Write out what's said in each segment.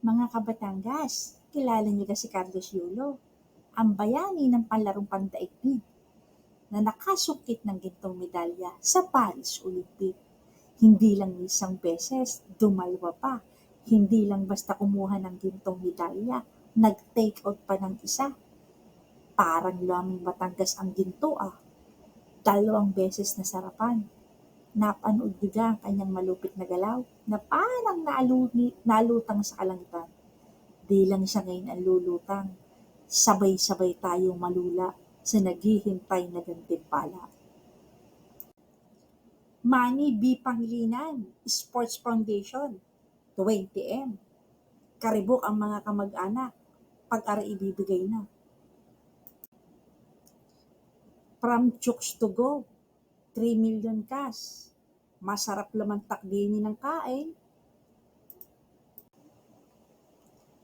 Mga Kabatangas, kilala niyo ba si Carlos Yulo? Ang bayani ng panlarong pandaigdig na nakasukit ng gintong medalya sa Paris Olympic. Hindi lang isang beses, dumalwa pa. Hindi lang basta kumuha ng gintong medalya, nag-take out pa ng isa. Parang lamang Batangas ang ginto ah. 2 beses na sarapan. Napanood niyo ba ang kanyang malupit na galaw na parang nalutang sa kalangitan? Di lang siya ngayon ang lulutang. Sabay-sabay tayong malula sa naghihintay na gantimpala. Manny B. Pangilinan, Sports Foundation, 20M. Karibok ang mga kamag-anak, pag-ara ibibigay na. From Chooks to Go, 3 million cash. Masarap laman takdini ng kain.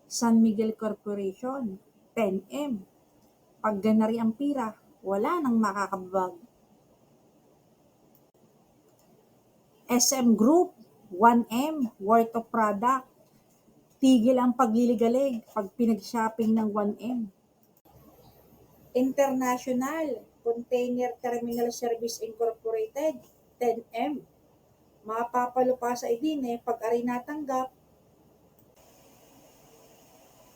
San Miguel Corporation, 10M. Pag ganari ang pira, wala nang makakabag. SM Group, 1M, worth of product. Tigil ang pagliligalig pag pinag-shopping ng 1M. International Container Terminal Service Incorporated, 10M. Mapapalo pa sa idine pag ari natanggap.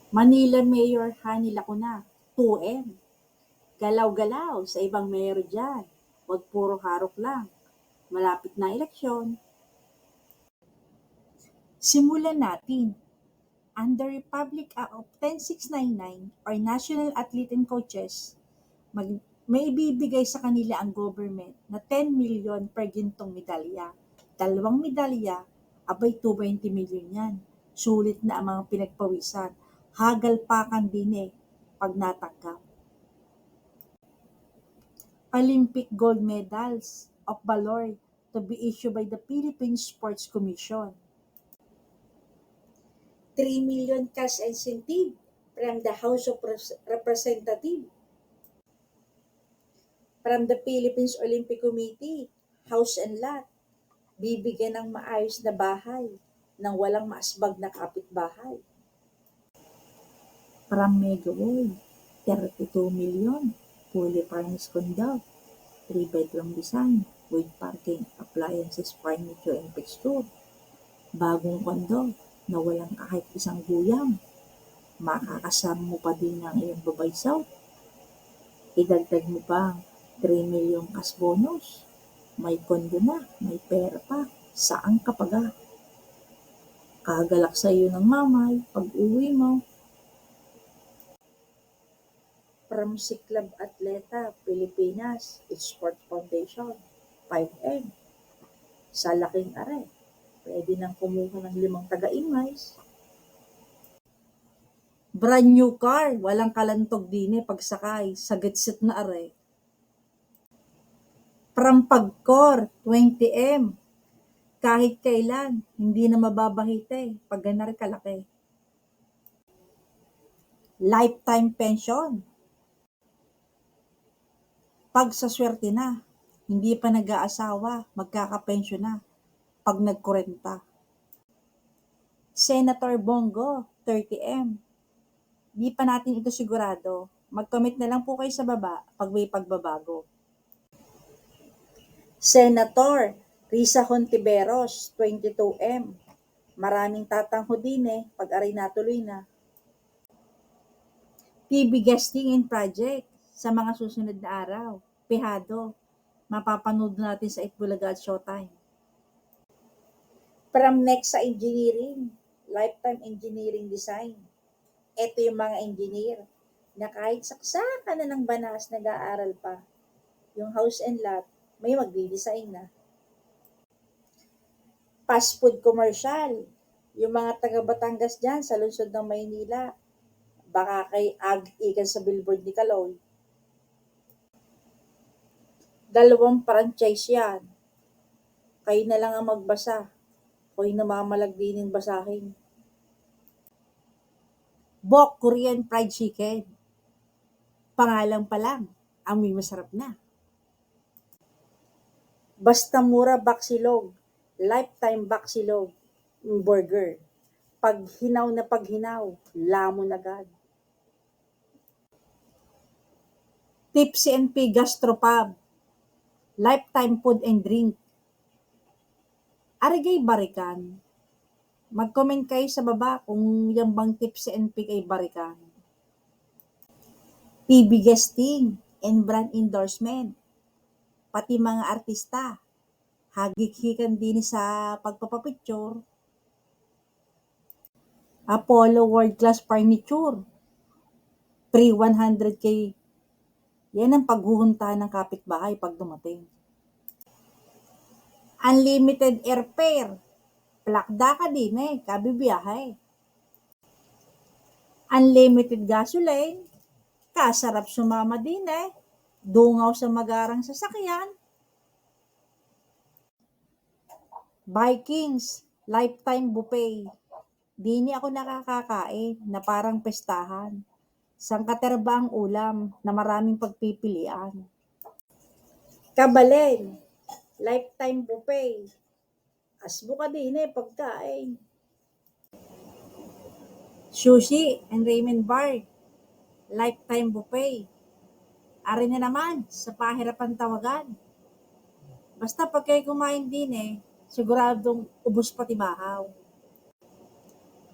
Manila Mayor Hani Lacuna, 2M. Galaw-galaw sa ibang mayor dyan. Huwag puro harok lang. Malapit na eleksyon. Simulan natin. Under Republic Act of 10699 or National Athlete and Coaches, may ibibigay sa kanila ang government na 10 million per gintong medalya. 2 medalya, abay 220 million yan. Sulit na ang mga pinagpawisan. Hagalpakan din pag natanggap. Olympic gold medals of valor to be issued by the Philippine Sports Commission. 3 million cash incentive from the House of Representatives. From the Philippines Olympic Committee, House and Lot, bibigyan ng maayos na bahay nang walang maasbag na kapitbahay. From Mega World, 32 million, fully furnished condo, 3-bedroom design with parking, appliances, furniture, and fixture. Bagong kondo na walang kahit isang guyam. Makakasama mo pa din ang iyong babaysaw. Idagdag mo pa ang 3 million cash bonus. May kondo na, may pera pa. Saan ka paga? Kagalak sa iyo ng mamay pag uwi mo. From Club Atleta, Pilipinas, Sports Foundation, 5M. Sa laking are, pwede nang kumuha ng 5 taga-imays. Brand new car, walang kalantog din pagsakay, sa gitsit na are. From Pagcor, 20M. Kahit kailan, hindi na mababahite pag ganar kalaki. Lifetime pension. Pag sa swerte na, hindi pa nag-aasawa, magkakapensyon na pag nagkurenta. Senator Bongo, 30M. Di pa natin ito sigurado. Mag-comment na lang po kayo sa baba pag may pagbabago. Senator Risa Hontiveros, 22M. Maraming tatangho din pag aray natuloy na. TV guesting in project sa mga susunod na araw. Pihado. Mapapanood natin sa Itbulaga at Showtime. From Nexa Engineering, Lifetime Engineering Design. Ito yung mga engineer na kahit saksakan na ng banas nag-aaral pa. Yung house and lot, may magdi-design na. Fast food commercial. Yung mga taga Batangas dyan sa lungsod ng Maynila, baka kay ag-ikan sa billboard ni Kaloy. 2 franchise yan. Kayo na lang ang magbasa. Ako'y namamalag din basahin. Bok Korean Fried Chicken. Pangalan pa lang, amoy masarap na. Basta Mura Baksilog. Lifetime Baksilog burger. paghinaw, lamon agad. Tipsy NP Gastropub, Lifetime Food and Drink. Arigay barikan. Mag-comment kayo sa baba kung yung bang Tipsy NP ay barikan. TV guesting and brand endorsement. Pati mga artista, hagik-hikan din sa pagpapapicture. Apollo World Class Furniture, pre 100k. Yan ang paghuhunta ng kapitbahay pag dumating. Unlimited airfare, plakda ka din kabibiyahe. Unlimited gasoline, kasarap sumama din dungaw sa magarang sasakyan. Vikings, lifetime buffet. Dini ako nakakakain na parang pestahan. Sangkaterba ang ulam na maraming pagpipilian. Kabalen, lifetime buffet. Asbo ka din pagkain. Sushi and ramen bar, lifetime buffet. Ari na naman, sa pahirapan tawagan. Basta pag kayo kumain din siguradong ubos pati bahaw.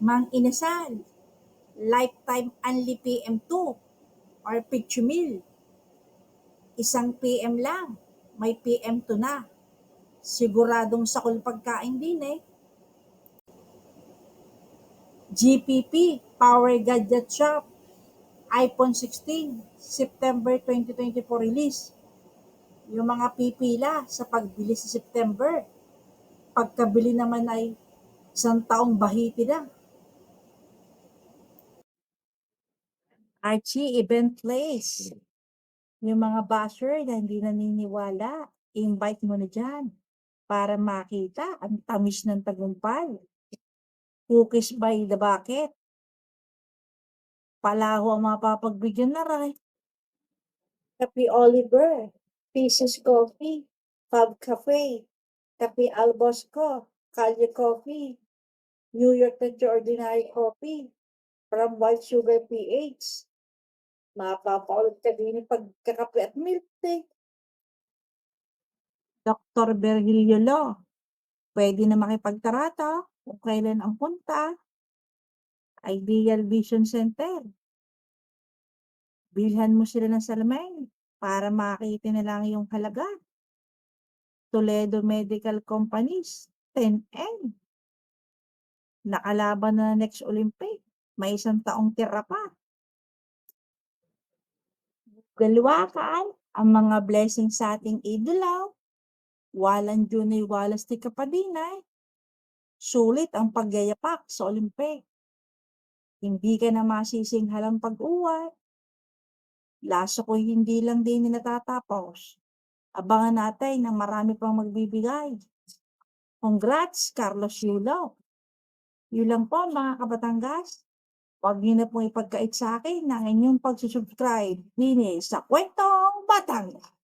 Mang Inasal, lifetime only PM2 or picture meal. Isang PM lang, may PM2 na. Siguradong sakol pagkain din GPP, Power Gadget Shop, iPhone 16, September 2024 release. Yung mga pipila sa pagbili sa September, pagkabili naman ay isang taong bahiti na. Archie Event Place. Yung mga basher na hindi naniniwala, invite mo na dyan para makita ang tamis ng tagumpay. Cookies by the bucket. Palaho ang mapapagbigyan na rin. Kape Oliver, Pieces Coffee, Pub Cafe, Kape Albosco, Calle Coffee, New York Extraordinary Coffee, from White Sugar PH. Mapapaulit ka din yung pagkakape at milk tea. Dr. Virgilio Lo, pwede na makipagtarata kung kailan ang punta. Ideal Vision Center. Bilhan mo sila ng salamin para makita na lang yung halaga. Toledo Medical Companies, 10M. Nakalaban na next Olympic. May isang taong tira pa. Galwakan ang mga blessings sa ating idolaw. Walang Junay Walas ti Kapadinay. Sulit ang pagyayapak sa Olympic. Hindi ka na masisinghalang pag-uwi. Laso ko hindi lang din natatapos. Abangan natin ng marami pang magbibigay. Congrats, Carlos Yulo. Yun lang po mga Kabatangas. Huwag niyo na pong ipagkait sa akin ng inyong pagsusubscribe din sa Kwentong Batangas.